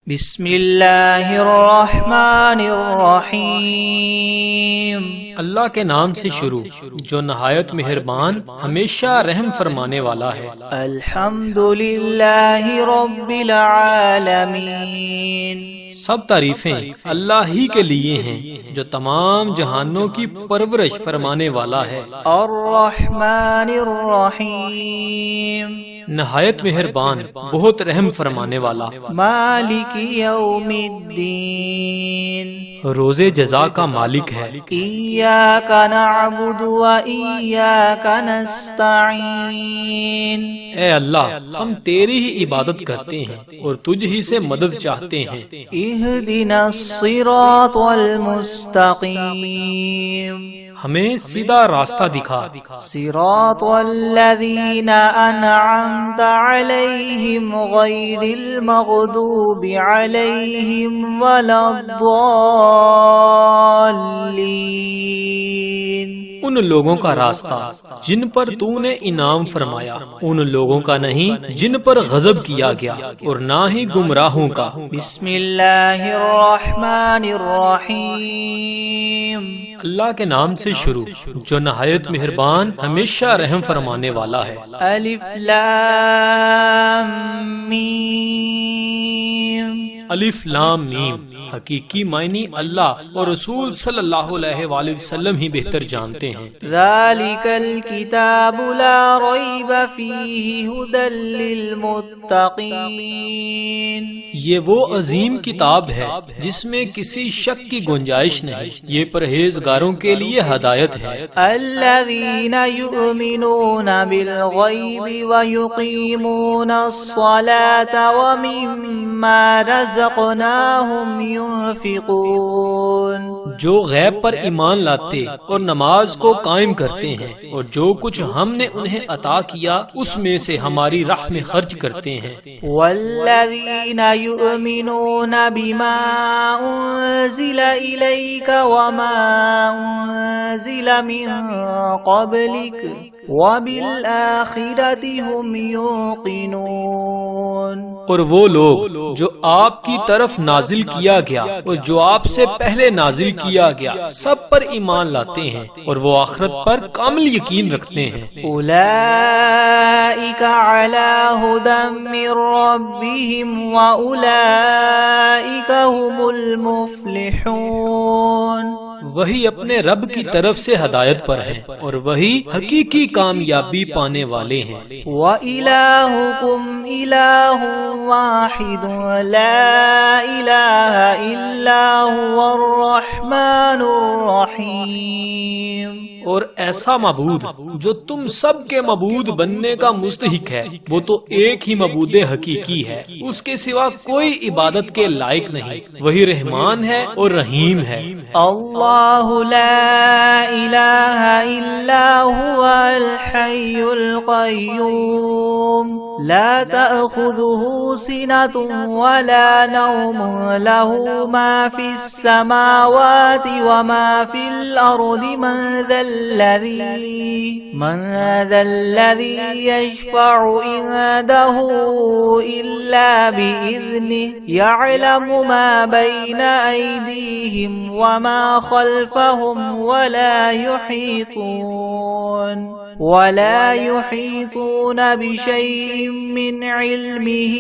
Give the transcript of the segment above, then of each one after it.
بسم اللہ الرحمن الرحیم، اللہ کے نام سے شروع جو نہایت مہربان ہمیشہ رحم فرمانے والا ہے۔ الحمد للہ رب العالمین، سب تعریفیں اللہ ہی کے لیے ہیں جو تمام جہانوں کی پرورش فرمانے والا ہے۔ الرحمن الرحیم، نہایت مہربان بہت رحم فرمانے والا۔ مالک یوم الدین، روز جزا کا مالک ہے۔ ایاک نعبد و ایاک نستعین، اے اللہ ہم تیری ہی عبادت کرتے ہیں اور تجھ ہی سے مدد چاہتے ہیں۔ اہدنا الصراط المستقیم، ہمیں سیدھا راستہ دکھا۔ صراط الذین انعمت علیہم غیر المغضوب علیہم ولا الضالین، ان لوگوں کا راستہ جن پر تو نے انعام فرمایا، ان لوگوں کا نہیں جن پر غضب کیا گیا، اور نہ ہی گمراہوں کا۔ بسم اللہ الرحمن الرحیم، اللہ کے نام سے شروع جو نہایت مہربان ہمیشہ رحم فرمانے والا ہے۔ الف لام میم، الف لام میم، حقیقی معنی اللہ اور رسول صلی اللہ علیہ وآلہ وسلم ہی بہتر جانتے ہیں۔ ذالک الکتاب لا ریب فیہ ھدی للمتقین، یہ وہ عظیم کتاب ہے جس میں کسی شک کی گنجائش نہیں، یہ پرہیزگاروں کے لیے ہدایت ہے۔ الذین یؤمنون بالغیب ویقیمون الصلاة ومما رزقناہم ينفقون، جو غیب پر ایمان لاتے اور نماز کو قائم کرتے ہیں، اور جو کچھ ہم نے انہیں عطا کیا اس میں سے ہماری راہ میں خرچ کرتے ہیں۔ والذین یؤمنون بما انزل الیک وما انزل من قبلک وبالآخرۃ هم یوقنون، اور وہ لوگ جو آپ کی طرف نازل کیا گیا اور جو آپ سے پہلے نازل کیا گیا سب پر ایمان لاتے ہیں، اور وہ آخرت پر کامل یقین رکھتے ہیں۔ اولئک علی ھدی من ربہم واولئک هم المفلحون، وہی اپنے رب کی طرف سے ہدایت پر ہیں اور وہی حقیقی کامیابی پانے والے ہیں۔ وَإِلَٰهُكُمْ إِلَٰهٌ وَاحِدٌ لَا إِلَٰهَ إِلَّا هُوَ الرَّحْمَٰنُ الرَّحِيمُ، اور ایسا معبود جو تم سب کے معبود بننے کا مستحق ہے وہ تو ایک ہی معبود حقیقی ہے، اس کے سوا کوئی عبادت کے لائق نہیں، وہی رحمان ہے اور رحیم ہے۔ اللہ لا الہ الا هو الحی القیوم، لا تأخذه سنة ولا نوم، له ما في السماوات وما في الأرض، من ذا الذي يشفع عنده إلا بإذنه، يعلم ما بين أيديهم وما خلفهم ولا يحيطون بشيء من علمه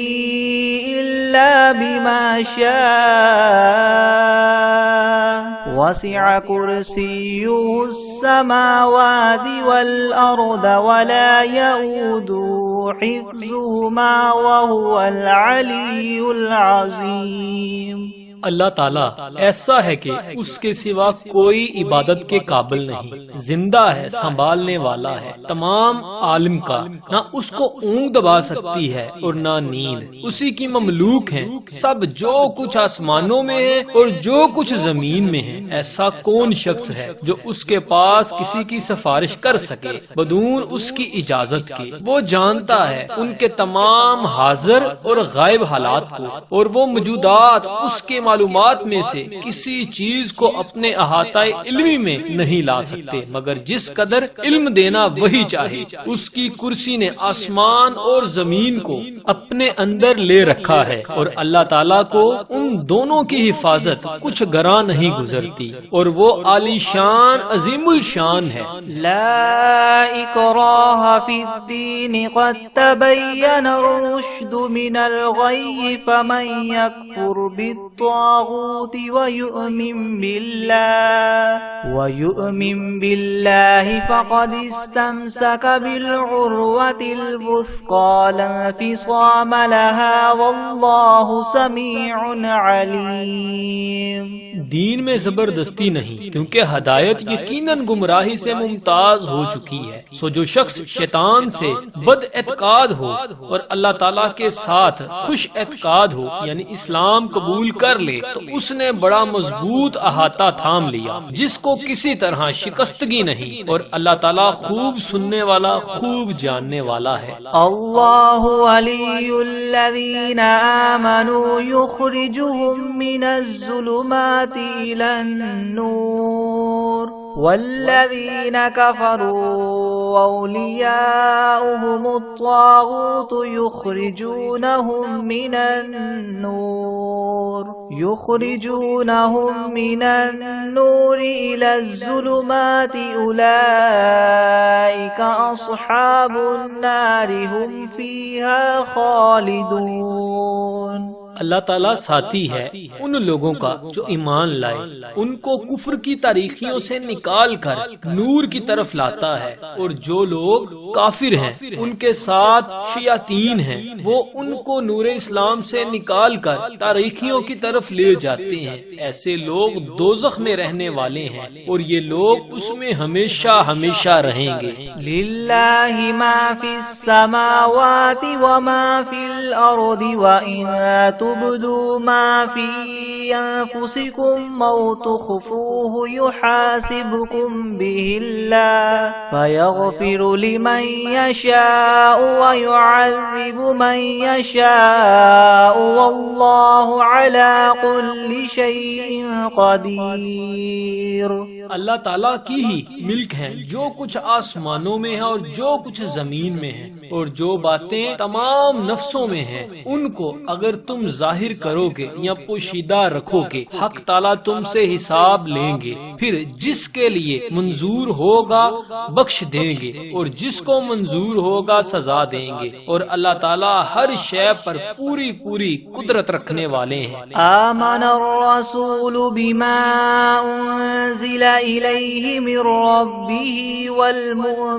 إلا بما شاء، وسع كرسيه السماوات والأرض ولا يؤوده حفظهما وهو العلي العظيم۔ اللہ تعالیٰ ایسا ہے کہ اس کے سوا کوئی عبادت کے قابل نہیں، زندہ ہے، سنبھالنے والا ہے، تمام عالم کا، نہ اس کو اونگ دبا سکتی ہے اور نہ نیند، اسی کی مملوک ہیں سب جو کچھ آسمانوں میں ہے اور جو کچھ زمین میں ہے۔ ایسا کون شخص ہے جو اس کے پاس کسی کی سفارش کر سکے بدون اس کی اجازت کے؟ وہ جانتا ہے ان کے تمام حاضر اور غائب حالات کو، اور وہ موجودات اس کے معلومات میں سے کسی چیز کو اپنے احاطہ علمی میں نہیں لا سکتے مگر جس قدر علم دینا وہی چاہے. اس کی کرسی نے آسمان اور زمین کو اپنے اندر لے رکھا ہے اور اللہ تعالیٰ کو ان دونوں کی حفاظت کچھ گراں نہیں گزرتی اور وہ عالی شان عظیم الشان ہے. لا اکراہ فی الدین قد تبین الرشد من الغی فمن یکفر بالطاغوت ویؤمن باللہ فقد استمسک بالعروة الوثقى لا انفصام لها واللہ سمیع علیم. دین میں زبردستی نہیں کیونکہ ہدایت یقیناً گمراہی سے ممتاز ہو چکی ہے. سو جو شخص شیطان سے بد اعتقاد ہو اور اللہ تعالیٰ کے ساتھ خوش اعتقاد ہو یعنی اسلام قبول کر لے تو اس نے بڑا مضبوط احاطہ تھام لیا جس کو کسی طرح شکستگی نہیں اور اللہ تعالیٰ خوب سننے والا خوب جاننے والا ہے. اللہ ولی الذین آمنوا یخرجهم من الظلمات إلى النور والذین كفروا أولیاؤهم الطاغوت یخرجونهم من النور إلى الظلمات أولئك أصحاب النار هم فيها خالدون. اللہ تعالیٰ ساتھی ہے ان لوگوں کا جو ایمان لائے ان کو کفر کی تاریکیوں سے نکال کر نور کی طرف لاتا ہے اور جو لوگ کافر ہیں ان کے ساتھ شیاطین ہیں وہ ان کو نور اسلام سے نکال کر تاریکیوں کی طرف لے جاتے ہیں. ایسے لوگ دوزخ میں رہنے والے ہیں اور یہ لوگ اس میں ہمیشہ ہمیشہ رہیں گے. للہ ما فی السماوات وما فی الارض وإن تبدوا ما في أنفسكم أو تخفوه يحاسبكم به الله فيغفر لمن يشاء ويعذب من يشاء والله على كل شيء قدير. اللہ تعالیٰ کی ہی ملک ہے جو کچھ آسمانوں میں ہے اور جو کچھ زمین میں ہے اور جو باتیں تمام نفسوں میں ہیں ان کو اگر تم ظاہر کرو گے یا پوشیدہ رکھو گے حق تعالیٰ تم سے حساب لیں گے پھر جس کے لیے منظور ہوگا بخش دیں گے اور جس کو منظور ہوگا سزا دیں گے اور اللہ تعالیٰ ہر شے پر پوری پوری قدرت رکھنے والے ہیں. آمن الرسول بما انزل الیہ من ربہ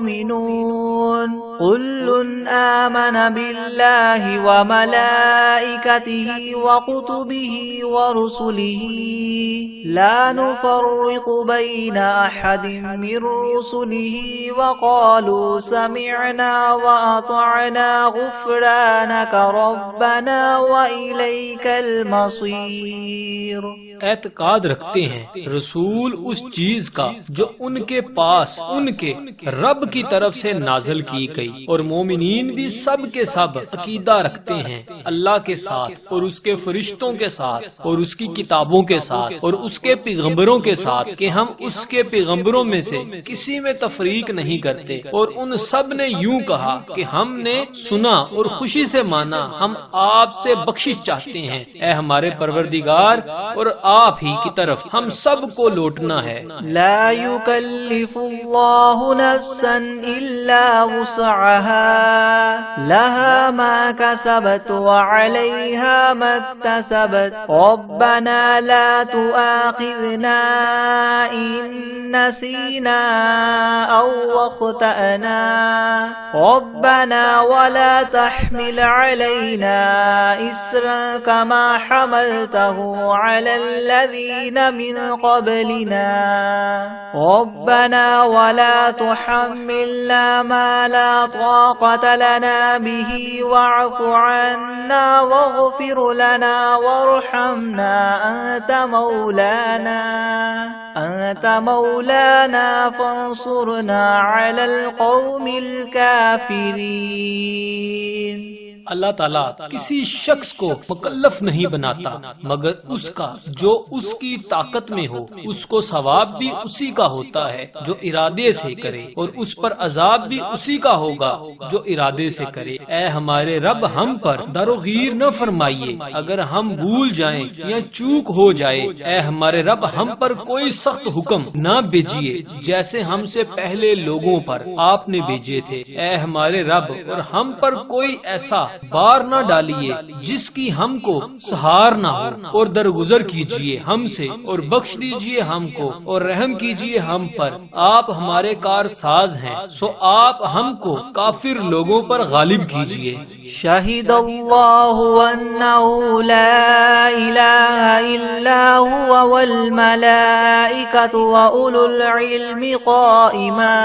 والمؤمنون كل آمن بالله وملائكته وكتبه ورسله لا نفرق بين أحد من رسله وقالوا سمعنا وأطعنا غفرانك ربنا وإليك المصير. اعتقاد رکھتے ہیں رسول اس چیز کا جو ان کے پاس ان کے رب کی طرف سے نازل کی گئی اور مومنین بھی سب کے سب عقیدہ رکھتے ہیں اللہ کے ساتھ اور اس کے فرشتوں کے ساتھ اور اس کی کتابوں کے ساتھ اور اس کے پیغمبروں کے ساتھ کہ ہم اس کے پیغمبروں میں سے کسی میں تفریق نہیں کرتے اور ان سب نے یوں کہا کہ ہم نے سنا اور خوشی سے مانا ہم آپ سے بخشش چاہتے ہیں اے ہمارے پروردگار اور آپ ہی کی طرف ہم سب کو لوٹنا ہے. لا يكلف الله نفسا الا وسعها لها ما كسبت وعليها ما اكتسبت ربنا لا تؤاخذنا إن نسينا أو أخطأنا ربنا ولا تحمل علينا إسرا كما حملته على الذين من قبلنا ربنا ولا تحملنا ما لا طاقة لنا به واعف عنا واغفر لنا وارحمنا أنت مولانا فانصرنا على القوم الكافرين. اللہ تعالیٰ کسی شخص کو مکلف نہیں بناتا مگر اس کا جو اس کی طاقت میں ہو، اس کو ثواب بھی اسی کا ہوتا ہے جو ارادے سے کرے، اور اس پر عذاب بھی اسی کا ہوگا جو ارادے سے کرے۔ اے ہمارے رب، ہم پر دروغیر نہ فرمائیے اگر ہم بھول جائیں یا چوک ہو جائے۔ اے ہمارے رب، ہم پر کوئی سخت حکم نہ بھیجیے جیسے ہم سے پہلے لوگوں پر آپ نے بھیجے تھے۔ اے ہمارے رب، اور ہم پر کوئی ایسا بار نہ ڈالیے جس کی ہم کو سہار نہ ہو، اور درگزر کیجیے ہم سے اور بخش دیجیے ہم کو اور رحم کیجیے ہم پر۔ آپ ہمارے کار ساز ہیں، سو آپ ہم کو کافر لوگوں پر غالب کیجیے۔ شہد اللہ انہ لا الہ الا هو والملائکۃ واولو العلم قائما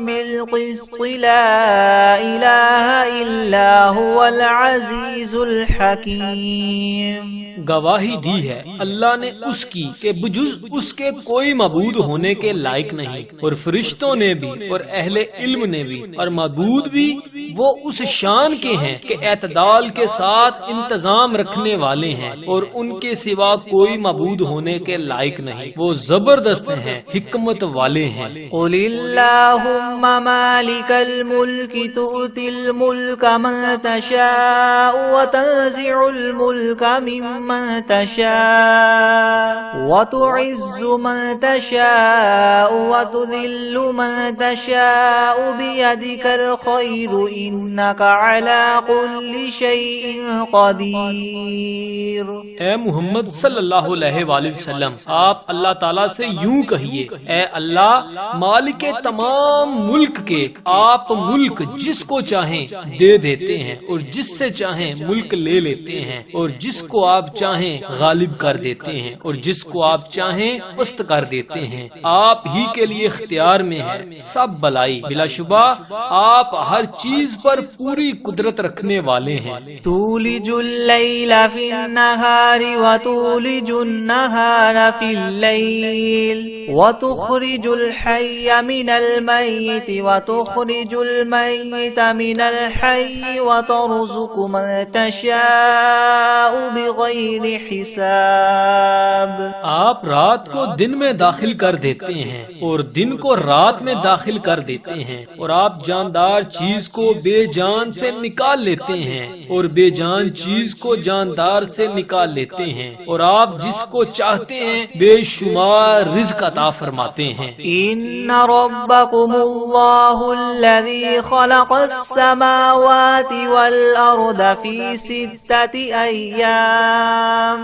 بالقسط لا الہ الا هو العزیز الحکیم۔ گواہی دی ہے اللہ نے اس کی کہ بجز اس کے کوئی معبود ہونے کے لائق نہیں، اور فرشتوں نے بھی اور اہل علم نے بھی، اور معبود بھی وہ اس شان کے ہیں کہ اعتدال کے ساتھ انتظام رکھنے والے ہیں، اور ان کے سوا کوئی معبود ہونے کے لائق نہیں، وہ زبردست ہیں، حکمت والے ہیں۔ قل اللہم مالک الملک تؤتی الملک من تشاء وتنزع الملک ممن تشاء وتعز من تشاء وتذل من تشاء بيدك الخير إنك على كل شيء قدير۔ اے محمد صلی اللہ علیہ وآلہ وسلم، آپ اللہ تعالیٰ سے یوں کہیے، اے اللہ مالک تمام ملک کے، آپ ملک جس کو چاہیں دے دیتے ہیں اور جس سے چاہیں ملک لے لیتے ہیں، اور جس کو آپ چاہیں غالب کر دیتے ہیں اور جس کو آپ چاہیں پست کر دیتے ہیں۔ آپ ہی کے لیے اختیار میں ہے سب بلائی، بلا شبہ آپ ہر چیز پر پوری قدرت رکھنے والے ہیں۔ تولج اللیل فی النہار وتولج النہار فی اللیل وتخرج الحی من المیت وتخرج المیت من الحی وترزق من تشاء بغیر حساب۔ آپ رات کو دن میں داخل کر دیتے ہیں اور دن کو رات میں داخل کر دیتے ہیں، اور آپ جاندار چیز کو بے جان سے نکال لیتے ہیں اور بے جان چیز کو جاندار سے نکال لیتے ہیں، اور آپ جس کو چاہتے ہیں بے شمار رزق عطا فرماتے ہیں۔ ان ربکم اللہ الذی خلق السماوات والارض فی ستۃ ایام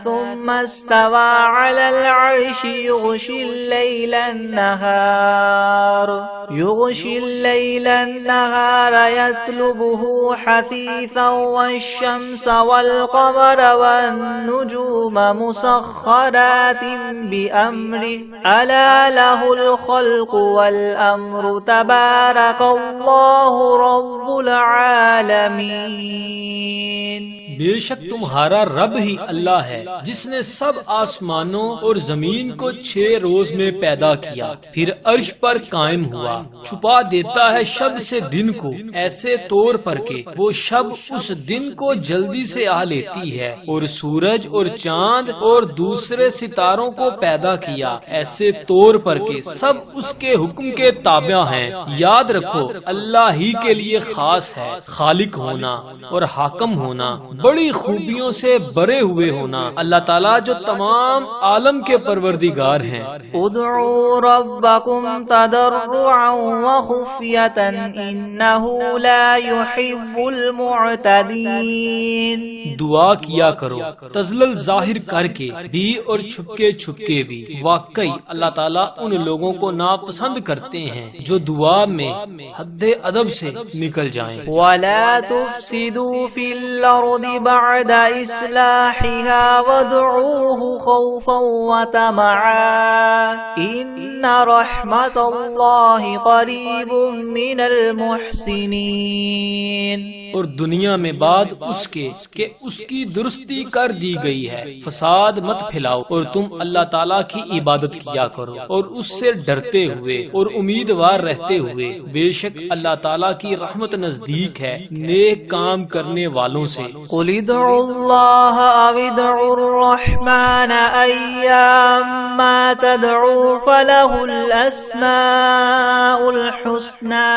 ثم استوى على العرش يغشي الليل النهار يطلبه حثيثا والشمس والقمر والنجوم مسخرات بأمره ألا له الخلق والأمر تبارك الله رب العالمين۔ بے شک تمہارا رب ہی اللہ ہے جس نے سب آسمانوں اور زمین کو 6 روز میں پیدا کیا، پھر عرش پر قائم ہوا، چھپا دیتا ہے شب سے دن کو ایسے طور پر کہ وہ شب اس دن کو جلدی سے آ لیتی ہے، اور سورج اور چاند اور دوسرے ستاروں کو پیدا کیا ایسے طور پر کہ سب اس کے حکم کے تابع ہیں۔ یاد رکھو اللہ ہی کے لیے خاص ہے خالق ہونا اور حاکم ہونا، بڑی خوبیوں سے بھرے ہوئے ہونا۔ اللہ تعالیٰ جو تمام عالم کے پروردگار ہیں۔ ادعوا ربکم تضرعا وخفیۃ انہ لا يحب المعتدین۔ دعا کیا کرو تذلل ظاہر کر کے بھی اور چھپکے چھپکے بھی، واقعی اللہ تعالیٰ ان لوگوں کو ناپسند کرتے ہیں جو دعا میں حد ادب سے نکل جائیں۔ ولا تفسدوا فی الارض بعد اصلاحها وادعوه خوفا وطمعا ان رحمت اللہ قریب من المحسنین۔ اور دنیا میں بعد اس کے کہ اس کی درستی کر دی گئی ہے۔ فساد مت پھیلاؤ اور تم اللہ تعالیٰ کی عبادت کیا کرو اور اس سے ڈرتے ہوئے اور امیدوار رہتے ہوئے، بے شک اللہ تعالیٰ کی رحمت نزدیک ہے نیک کام کرنے والوں سے۔ قل ادعوا اللہ او ادعوا الرحمن ایما تدعوا فله الاسماء الحسنى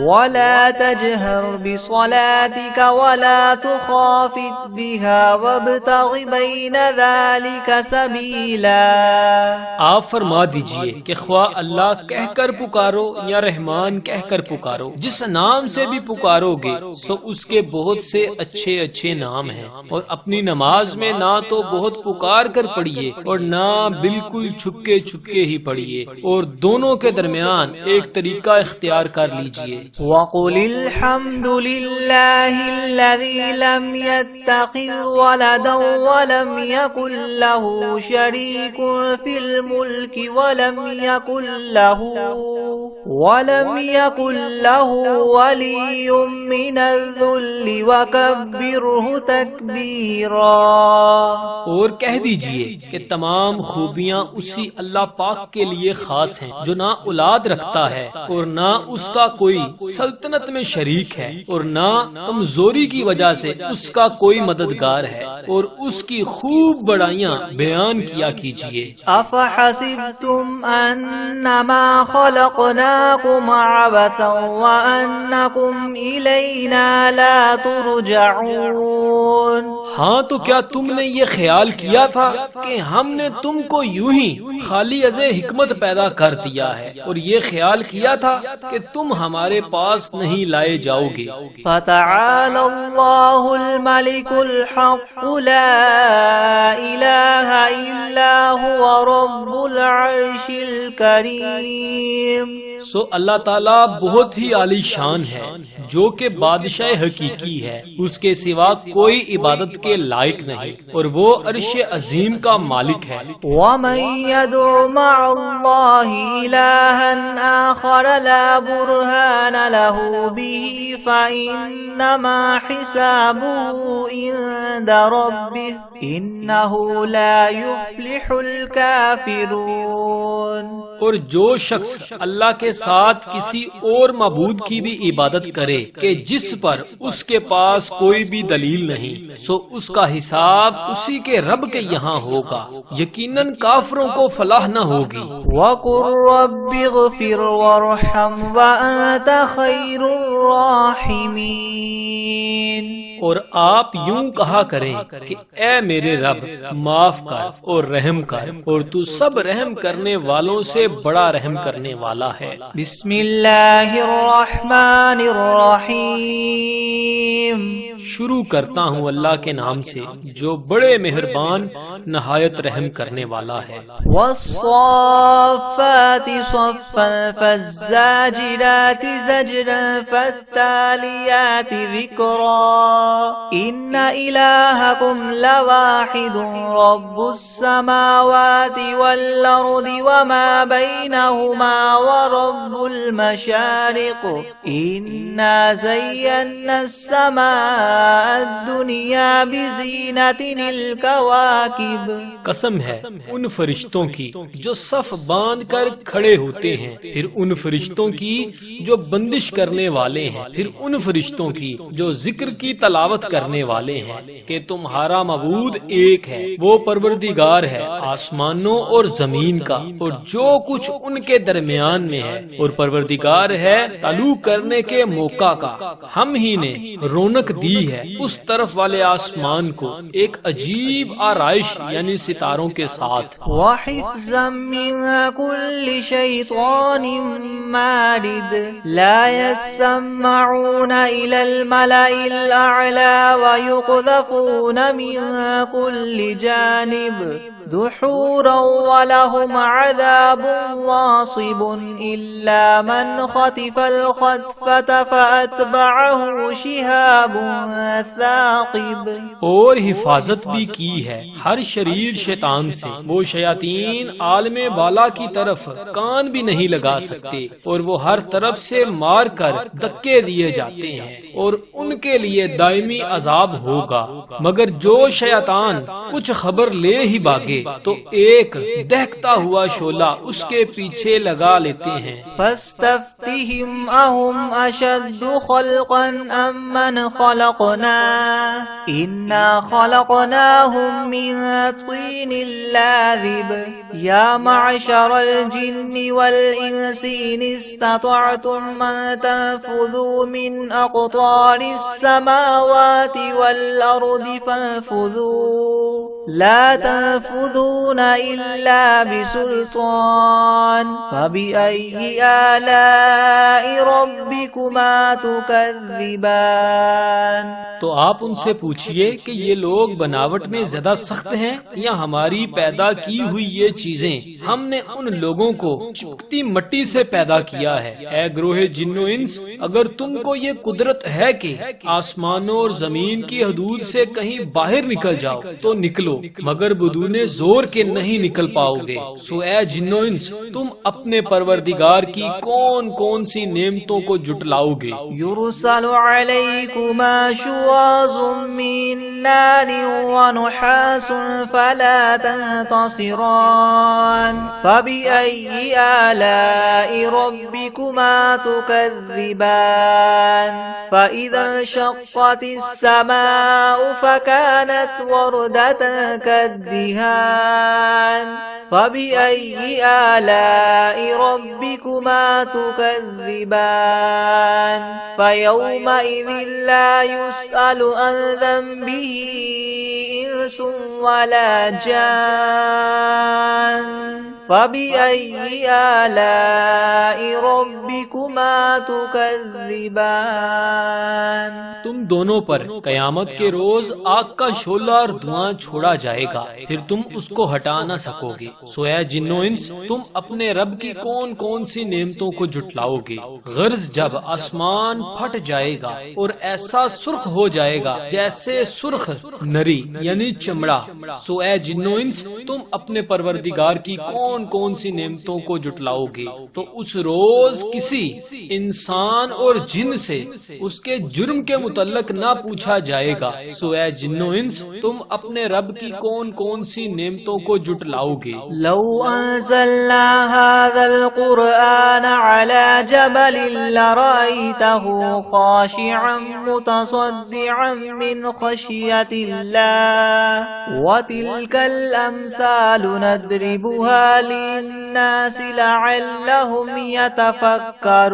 ولا تجهر بصلاتك ولا تخافت بها وابتغ بين ذلك سبيلا۔ آپ فرما دیجئے کہ خواہ اللہ کہہ کر پکارو یا رحمان کہہ کر پکارو، جس نام سے بھی پکارو گے سو اس کے بہت سے اچھے اچھے نام ہیں، اور اپنی نماز میں نہ تو بہت پکار کر پڑھیے اور نہ بالکل چھپکے چھپکے ہی پڑھیے، اور دونوں کے درمیان ایک طریقہ اختیار کر لیجئے۔ وَقُلِ الْحَمْدُ لِلَّهِ الَّذِي لَمْ يَتَّخِذْ وَلَدًا وَلَمْ يَكُنْ لَهُ شَرِيكٌ فِي الْمُلْكِ وَلَمْ يَكُنْ لَهُ وَلِيٌّ مِّنَ الذُّلِّ وَكَبِّرْهُ تَكْبِيرًا۔ اور کہہ دیجئے کہ تمام خوبیاں اسی اللہ پاک کے لیے خاص ہیں جو نہ اولاد رکھتا ہے اور نہ اس کا کوئی سلطنت میں شریک ہے اور نہ کمزوری کی وجہ سے اس کا کوئی مددگار ہے، اور اس کی خوب بڑائیاں بیان کیا کیجئے۔ افحسبتم انما خلقناکم عبثا وانکم الینا لا ترجعون۔ ہاں تو کیا تم نے یہ خیال کیا تھا کہ ہم نے تم کو یوں ہی خالی از حکمت پیدا کر دیا ہے، اور یہ خیال کیا تھا کہ تم ہمارے پاس نہیں لائے جاؤ گے۔ فتعالى الله الملك الحق لا إله إلا هو رب العرش الكريم۔ سو اللہ تعالیٰ بہت ہی عالی شان ہے جو کہ بادشاہ حقیقی ہے، اس کے سوا کوئی عبادت کے لائق نہیں، اور وہ عرش عظیم کا مالک ہے۔ وَمَن يَدْعُ مَعَ اللَّهِ إِلَٰهًا آخَرَ لَا بُرْهَانَ لَهُ بِهِ فَإِنَّمَا حِسَابُهُ عِندَ رَبِّهِ إِنَّهُ لَا يُفْلِحُ الْكَافِرُونَ۔ اور جو شخص اللہ کے ساتھ کسی اور معبود کی بھی عبادت کرے کہ جس پر اس کے پاس کوئی بھی دلیل نہیں، سو اس کا حساب اسی کے رب کے یہاں ہوگا، یقیناً کافروں کو فلاح نہ ہوگی۔ وَقُلْ رَبِّ اغْفِرْ وَارْحَمْ وَأَنْتَ خَيْرُ الرَّاحِمِينَ۔ اور آپ یوں کہا کریں کہ اے میرے رب معاف کر اور رحم کر، اور تو سب رحم کرنے والوں سے بڑا رحم کرنے والا ہے۔ بسم اللہ الرحمن الرحیم۔ شروع کرتا ہوں اللہ کے نام سے جو بڑے مہربان نہایت رحم کرنے والا ہے۔ والصافات صفا فالزاجرات زجرا فالتالیات ذکرا ان الہکم لواحد رب السماوات والارض وما بینہما ورب المشارق انا زینا السماء الدنیا بزینت الکواکب۔ قسم ہے ان فرشتوں کی جو صف باندھ کر کھڑے ہوتے ہیں، پھر ان فرشتوں کی جو بندش کرنے والے ہیں، پھر ان فرشتوں کی جو ذکر کی تلاوت کرنے والے ہیں کہ تمہارا معبود ایک ہے، وہ پروردگار ہے آسمانوں اور زمین کا اور جو کچھ ان کے درمیان میں ہے، اور پروردگار ہے طلوع کرنے کے موقع کا۔ ہم ہی نے رونق دی ہے اس طرف والے آسمان کو ایک عجیب آرائش یعنی ستاروں کے ساتھ، وحفظا من كل شيطان مارد لا يسمعون إلى الملأ الأعلى ويقذفون من كل جانب دحورا ولهم عذاب واصب إلا من خطف الخطفة فأتبعه شهاب ثاقب. اور حفاظت بھی کی ہے ہر شریر شیطان سے. وہ شیاطین عالم بالا کی طرف کان بھی نہیں لگا سکتے اور وہ ہر طرف سے مار کر دکے دیے جاتے ہیں اور ان کے لیے دائمی عذاب ہوگا. مگر جو شیطان کچھ خبر لے ہی بھاگے تو ایک دہکتا ہوا شعلہ اس کے پیچھے لگا لیتے ہیں. فاستفتهم أهم أشد خلقا أم من خلقنا إنا خلقناهم من طين لاذب. يا معشر الجن والإنس إن استطعتم أن تنفذوا من أقطار السماوات والأرض فانفذوا لا تنفذون إلا بسلطان. فبأي آلاء ربكما تكذبان. تو آپ ان سے پوچھئے کہ یہ لوگ بناوٹ میں زیادہ سخت ہیں یا ہماری پیدا کی ہوئی یہ چیزیں؟ ہم نے ان لوگوں کو چپکتی مٹی سے پیدا کیا ہے. اے گروہ جن و انس، اگر تم کو یہ قدرت ہے کہ آسمانوں اور زمین کی حدود سے کہیں باہر نکل جاؤ تو نکلو، مگر بدون زور کے نہیں نکل پاؤ گے. سو اے جن و انس، تم اپنے پروردگار کی کون کون سی نعمتوں کو جٹلاؤ گے؟ يرسل عليكما شواظ من نار ونحاس فلا تنتصران. فبأي آلاء ربكما تكذبان. فإذا انشقت السماء فكانت وردة كالدهان. فبأي آلاء ربكما تكذبان. فيومئذ لا يسأل عن ذنبه إنس ولا جان. فبأي آلاء ربكما تكذبان. تم دونوں پر قیامت کے روز آگ کا شعلہ اور دھواں چھوڑا جائے گا، پھر تم اس کو ہٹا نہ سکو گے. سو اے جن و انس، تم اپنے رب کی کون کون سی نعمتوں کو جٹلاؤ گے؟ غرض جب آسمان پھٹ جائے گا اور ایسا سرخ ہو جائے گا جیسے سرخ نری یعنی چمڑا. سو اے جن و انس، تم اپنے پروردگار کی کون کون سی نعمتوں کو جٹلاؤ گے؟ تو اس روز کسی انسان اور جن سے اس کے جرم کے متعلق نہ پوچھا جائے گا. سو اے جن و انس، تم اپنے رب کی کون کون سی نعمتوں کو جٹلاؤ گے؟ لو انزلنا هذا القرآن على جبل لرأيته خاشعا متصدعا من خشية الله. وتلك الأمثال نضربها للناس لعلهم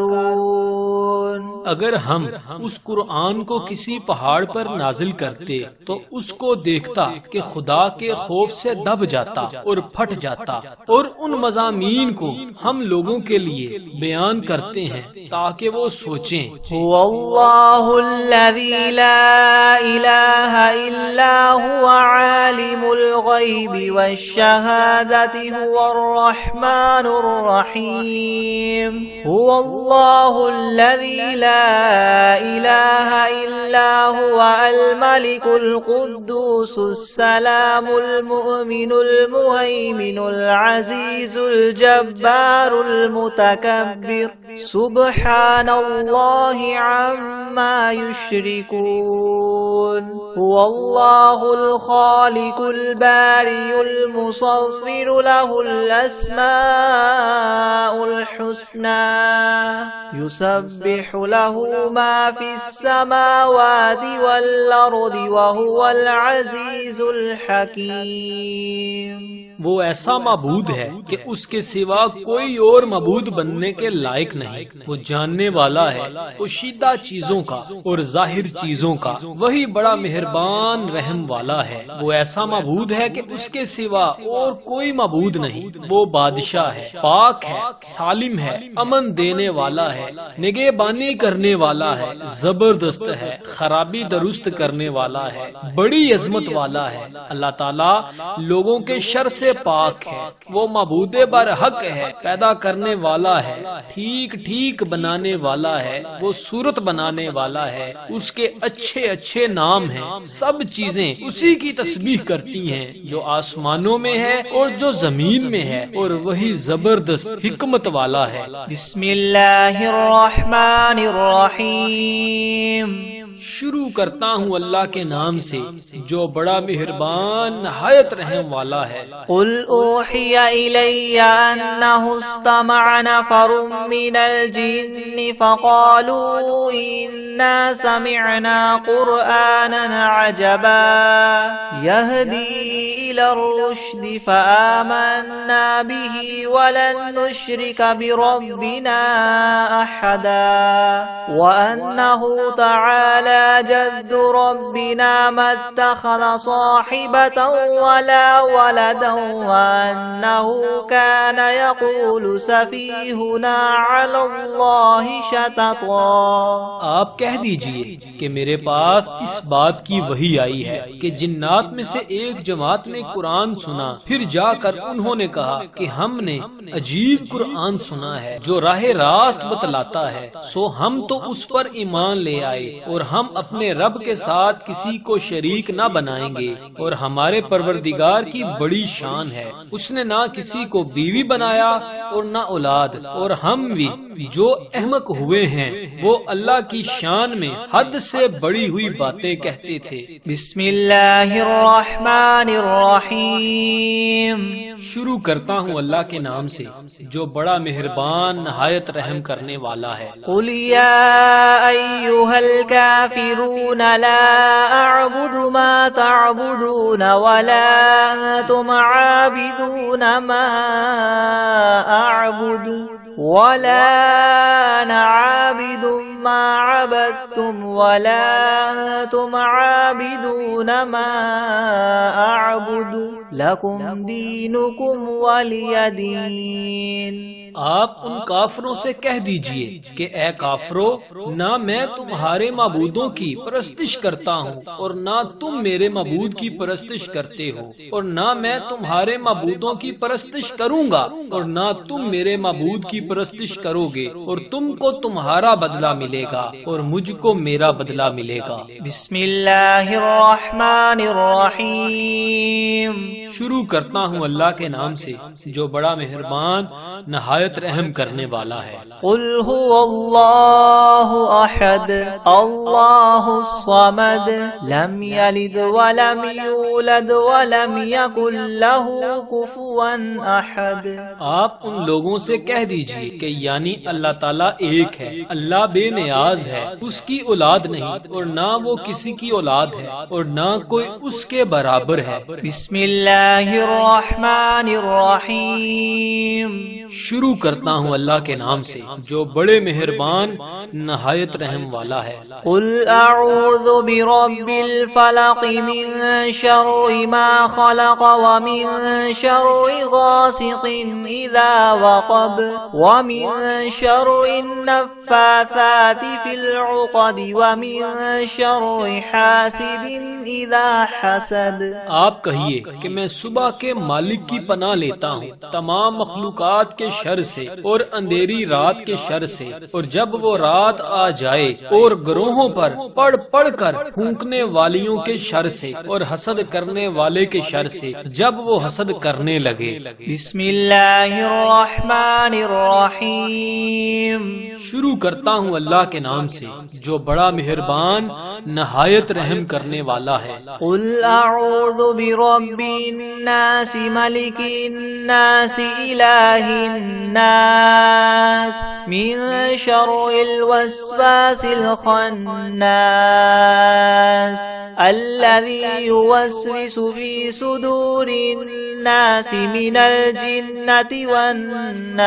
يتفكرون. اگر ہم اس قرآن کو کسی پہاڑ پر نازل کرتے تو اس کو دیکھتا کہ خدا کے خوف سے دب جاتا اور پھٹ جاتا. اور ان مضامین کو ہم لوگوں کے لیے بیان کرتے ہیں تاکہ وہ سوچیں. هو اللہ الذی لا الہ الا هو عالم الغیب والشہادة هو الرحمن الرحیم. هو اللہ الذی لا الہ الا هو الملک القدوس السلام المؤمن المہیمن العزیز الجبار المتکبر. سبحان اللہ عما یشرکون. هو اللہ الخالق الباری المصور له الاسماء الحسنى. يسبح له ما في السماوات والأرض وهو العزيز الحكيم. وہ ایسا معبود ہے کہ اس کے سوا کوئی اور معبود بننے کے لائق نہیں. وہ جاننے والا ہے پوشیدہ چیزوں کا اور ظاہر چیزوں کا. وہی بڑا مہربان رحم والا ہے. وہ ایسا معبود ہے کہ اس کے سوا اور کوئی معبود نہیں، وہ بادشاہ ہے، پاک ہے، سالم ہے، امن دینے والا ہے، نگہبانی کرنے والا ہے، زبردست ہے، خرابی درست کرنے والا ہے، بڑی عظمت والا ہے۔ اللہ تعالیٰ لوگوں کے شر سے پاک ہے، وہ معبود برحق ہے، پیدا کرنے والا ہے، ٹھیک ٹھیک بنانے والا ہے، وہ صورت بنانے والا ہے، اس کے اچھے اچھے نام ہیں، سب چیزیں اسی کی تسبیح کرتی ہیں جو آسمانوں میں ہے اور جو زمین میں ہے، اور وہی زبردست حکمت والا ہے۔ بسم اللہ الرحمن الرحیم، شروع کرتا ہوں اللہ کے نام سے جو بڑا مہربان نہایت رحم والا ہے۔ قل اوحی الی انہ استمع نفر من الجن فقالوا انا سمعنا قرآنا عجبا یہدی الی الرشد فآمنا به ولن نشرک بربنا احدا وانہ تعالی جد ربنا ما اتخذ صاحبة ولا ولدا وأنه كان يقول سفيهنا على الله شططا۔ آپ کہہ دیجئے کہ میرے پاس اس بات کی وحی آئی ہے کہ جنات میں سے ایک جماعت نے قرآن سنا، پھر جا کر انہوں نے کہا کہ ہم نے عجیب قرآن سنا ہے جو راہ راست بتلاتا ہے، سو ہم تو اس پر ایمان لے آئے اور ہم اپنے رب کے ساتھ کسی کو شریک نہ بنائیں گے، اور ہمارے پروردگار کی بڑی شان ہے، اس نے نہ کسی کو بیوی بنایا اور نہ اولاد، اور ہم بھی جو احمق ہوئے ہیں وہ اللہ کی شان میں حد سے بڑی ہوئی باتیں کہتے تھے۔ بسم اللہ الرحمن الرحیم، شروع کرتا ہوں اللہ کے نام سے جو بڑا مہربان نہایت رحم کرنے والا ہے۔ قل یا ایھا الکافرون لا اعبد ما تعبدون ولا انتم عابدون ما اعبد ولا انا عابد ما عبدتم ولا انتم عابدون ما اعبد لکم دینکم ولی دین۔ آپ ان کافروں سے کہہ دیجئے کہ اے کافرو، نہ میں تمہارے معبودوں کی پرستش کرتا ہوں اور نہ تم میرے معبود کی پرستش کرتے ہو، اور نہ میں تمہارے معبودوں کی پرستش کروں گا اور نہ تم میرے معبود کی پرستش کرو گے، اور تم کو تمہارا بدلہ ملے گا اور مجھ کو میرا بدلہ ملے گا۔ بسم اللہ الرحمن الرحیم، شروع کرتا ہوں اللہ کے نام سے جو بڑا مہربان نہایت رحم کرنے والا ہے۔ قل هو اللہ احد اللہ الصمد لم یلد ولم یولد ولم یکن له کفوا احد۔ آپ ان لوگوں سے کہہ دیجئے کہ یعنی اللہ تعالیٰ ایک ہے، اللہ بے نیاز ہے، اس کی اولاد نہیں اور نہ وہ کسی کی اولاد ہے اور نہ کوئی اس کے برابر ہے۔ بسم اللہ الرحمن الرحیم، شروع کرتا ہوں اللہ کے نام سے جو بڑے مہربان نہایت رحم والا ہے۔ قل اعوذ برب الفلق من شر ما خلق ومن شر غاسق اذا وقب ومن شر النفاثات في العقد ومن شر حاسد اذا حسد۔ آپ کہیے کہ میں صبح کے مالک کی پناہ لیتا ہوں تمام مخلوقات کے شر سے اور اندھیری رات کے شر سے، اور جب وہ رات آ جائے، اور گروہوں پر پڑھ پڑھ کر پھونکنے والیوں کے شر سے اور حسد کرنے والے کے شر سے جب وہ حسد کرنے لگے۔ بسم اللہ الرحمن الرحیم، شروع کرتا ہوں اللہ کے نام سے جو بڑا مہربان نہایت رحم کرنے والا ہے۔ قل اعوذ برب الناس ملک الناس الہ الناس من شر الوسواس الخناس الذي يوسوس في صدور الناس الناس من الجنة والناس.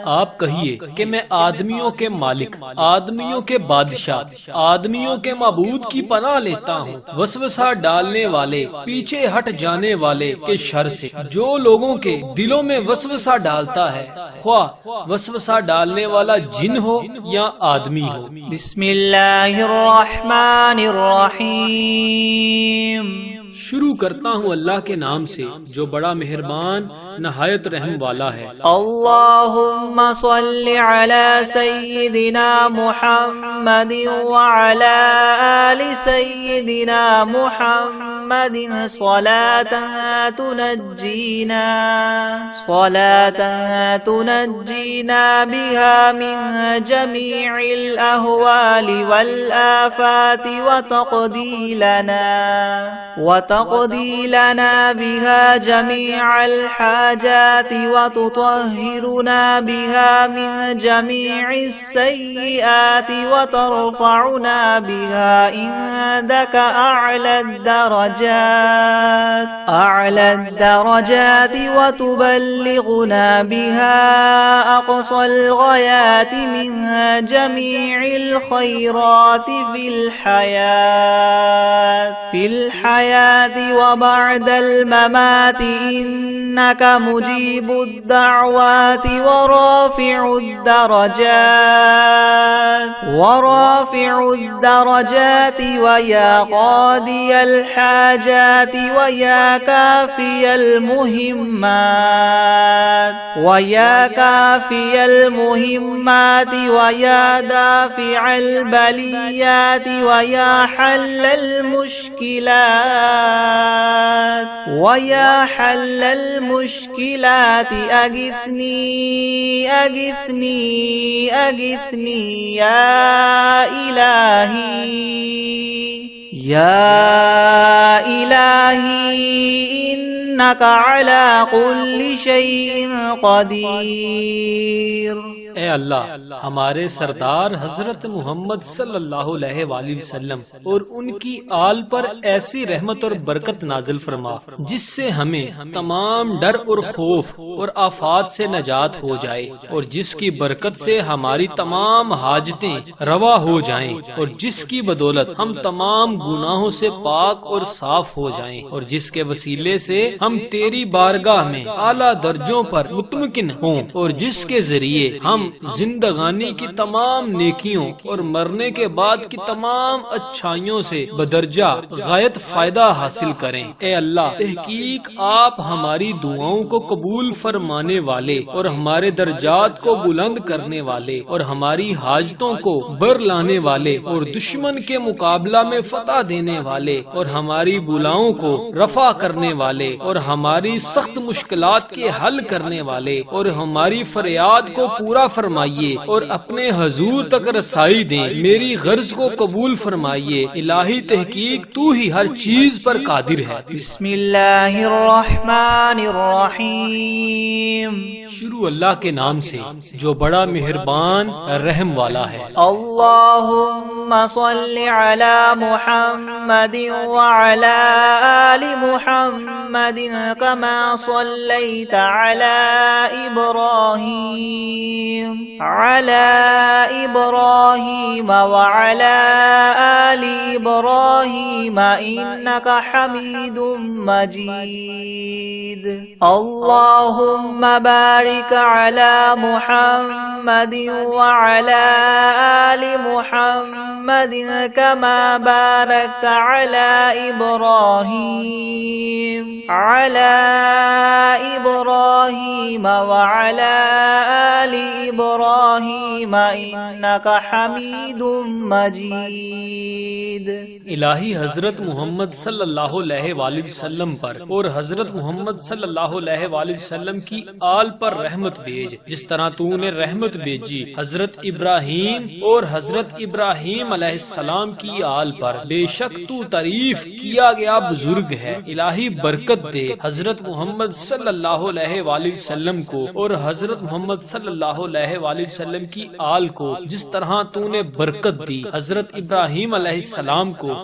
آپ کہیے کہ میں آدمیوں کے مالک، آدمیوں کے بادشاہ، آدمیوں کے معبود کی پناہ لیتا ہوں وسوسہ ڈالنے والے، پیچھے ہٹ جانے والے کے شر سے، جو لوگوں کے دلوں میں وسوسہ ڈالتا ہے، خواہ وسوسہ ڈالنے والا جن ہو یا آدمی ہو. بسم اللہ الرحمن الرحیم. شروع کرتا ہوں اللہ کے نام سے جو بڑا مہربان نہایت رحم والا ہے. اللہم صل علی سیدنا محمد وعلی آل سیدنا محمد صلاة تنجینا بها من جمیع الاہوال والآفات وتقضی لنا بها جميع الحاجات وتطهرنا بها من جميع السيئات وترفعنا بها عندك أعلى الدرجات وتبلغنا بها أقصى الغايات من جميع الخيرات في الحياة وبعد الممات إنك مجيب الدعوات ورافع الدرجات ويا قاضي الحاجات ويا كافي المهمات ويا دافع البليات ويا حل المشكلات أغثني يا إلهي إنك على كل شيء قدير. اے اللہ ہمارے سردار حضرت محمد صلی اللہ علیہ وآلہ وسلم اور ان کی آل پر ایسی رحمت اور برکت نازل فرما جس سے ہمیں تمام ڈر اور خوف اور آفات سے نجات ہو جائے، اور جس کی برکت سے ہماری تمام حاجتیں روا ہو جائیں، اور جس کی بدولت ہم تمام گناہوں سے پاک اور صاف ہو جائیں، اور جس کے وسیلے سے ہم تیری بارگاہ میں اعلیٰ درجوں پر مطمئن ہوں، اور جس کے ذریعے ہم زندگانی کی تمام نیکیوں اور مرنے کے بعد کی تمام اچھائیوں سے بدرجہ غایت فائدہ حاصل کریں. اے اللہ تحقیق آپ ہماری دعاؤں کو قبول فرمانے والے اور ہمارے درجات کو بلند کرنے والے اور ہماری حاجتوں کو بر لانے والے اور دشمن کے مقابلہ میں فتح دینے والے اور ہماری بلاؤں کو رفع کرنے والے اور ہماری سخت مشکلات کے حل کرنے والے اور ہماری فریاد کو پورا فرمائیے اور اپنے حضور تک رسائی دیں. میری غرض کو قبول فرمائیے. الہی تحقیق تو ہی ہر چیز پر قادر ہے. بسم اللہ الرحمن الرحیم. شروع اللہ کے نام سے جو بڑا مہربان رحم والا ہے. اللہم صل علی محمد وعلی آل محمد کما صلیت علی ابراہیم وعلی آل ابراہیم انک حمید مجید. اللہم بارک علی محمد وعلی آل محمد کما بارکت علی ابراہیم وعلی آل ابراہیم انک حمید مجید. الہی حضرت محمد صلی اللہ علیہ وآلہ وسلم پر اور حضرت محمد صلی اللہ علیہ وآلہ وسلم کی آل پر رحمت بھیج جس طرح تو نے رحمت بھیجی حضرت ابراہیم اور حضرت ابراہیم علیہ السلام کی آل پر. بے شک تو تعریف کیا گیا بزرگ ہے. الہی برکت دے حضرت محمد صلی اللہ علیہ وآلہ وسلم کو اور حضرت محمد صلی اللہ علیہ وآلہ وسلم کی آل کو جس طرح تو نے برکت دی حضرت ابراہیم علیہ السلام کو